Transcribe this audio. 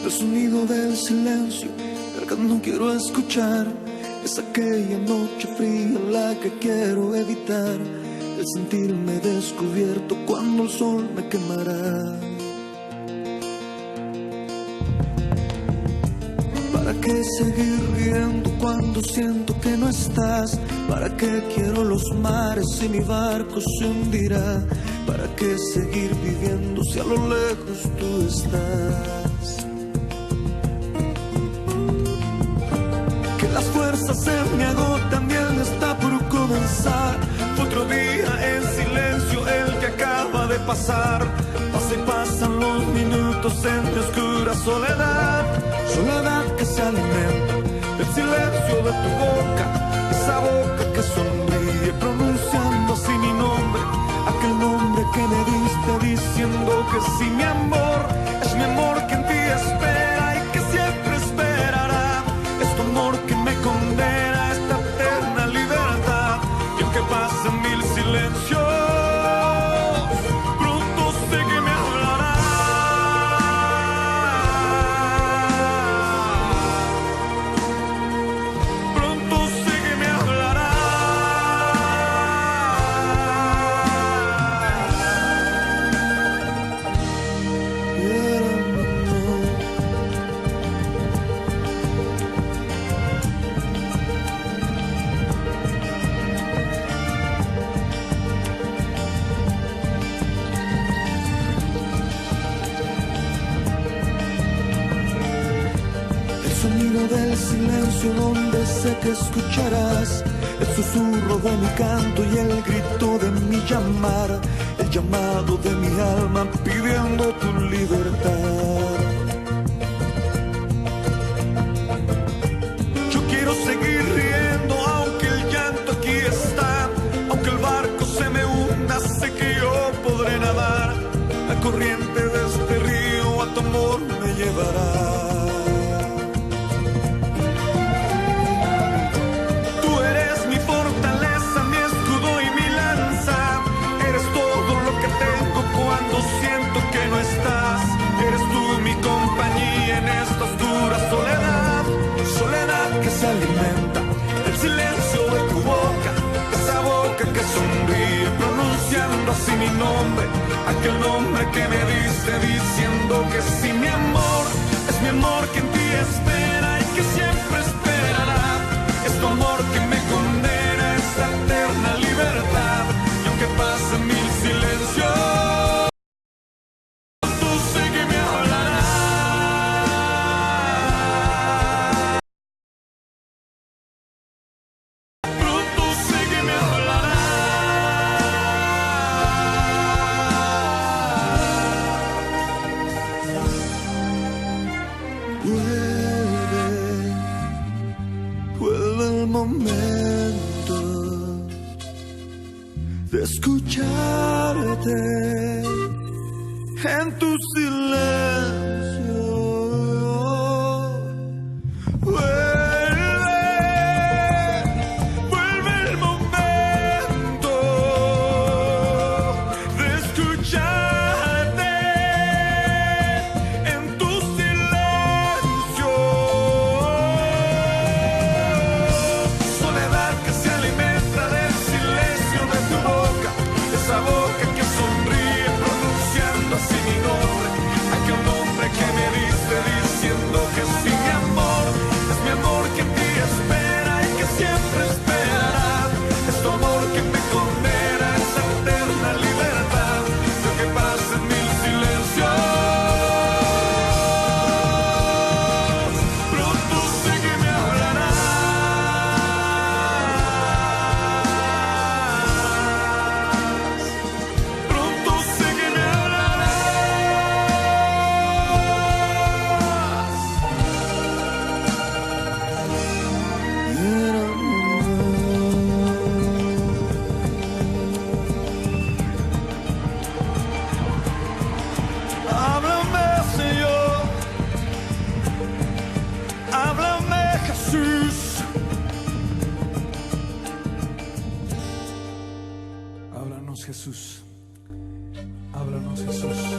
El sonido del silencio, el que no quiero escuchar. Es aquella noche fría la que quiero evitar. El sentirme descubierto cuando el sol me quemará. ¿Para qué seguir riendo cuando siento que no estás? ¿Para qué quiero los mares si mi barco se hundirá? ¿Para qué seguir viviendo si a lo lejos tú estás? Que las fuerzas se me agotan, bien está por comenzar. Otro día en silencio el que acaba de pasar. Pasa y pasan los minutos en mi oscura soledad. Soledad que se alimenta del silencio de tu boca. Esa boca que sonríe pronunciando así mi nombre. Aquel nombre que me diste diciendo que sí, mi amor. Es mi amor que en ti espera y que siempre esperará. Es tu amor que me condena a esta eterna libertad. Y aunque pasen mil silencios, pronto sé que me hablará. Pronto sé que me hablará. El sonido del silencio donde sé que escucharás. El susurro de mi canto y el grito de mi llamar. El llamado de mi alma pidiendo tu libertad. Yo quiero seguir riendo aunque el llanto aquí está. Aunque el barco se me hunda, sé que yo podré nadar. La corriente de este río a tu amor me llevará. Se alimenta el silencio de tu boca, esa boca que sonríe pronunciando así mi nombre, aquel nombre que me diste diciendo que sí, mi amor. Es mi amor que en ti espera y que siempre esperará. Es tu amor que me condena a esa eterna libertad. Y aunque pasen mil silencios, vuelve el momento de escucharte en tu silencio. Vuelve el momento de escucharte en tu silencio. Soledad que se alimenta del silencio de tu boca, esa boca que sonríe pronunciando así mi nombre, aquel nombre que me diste diciendo que sí, mi amor. Es mi amor que en ti espera y que siempre esperará. Es tu amor que me condena a esa eterna libertad. Lo que pasa en mil silencios, pronto sé que me hablarás. Pronto sé que me hablarás. Háblame, Señor. Háblame, Jesús. Háblanos, Jesús. Háblanos, Jesús.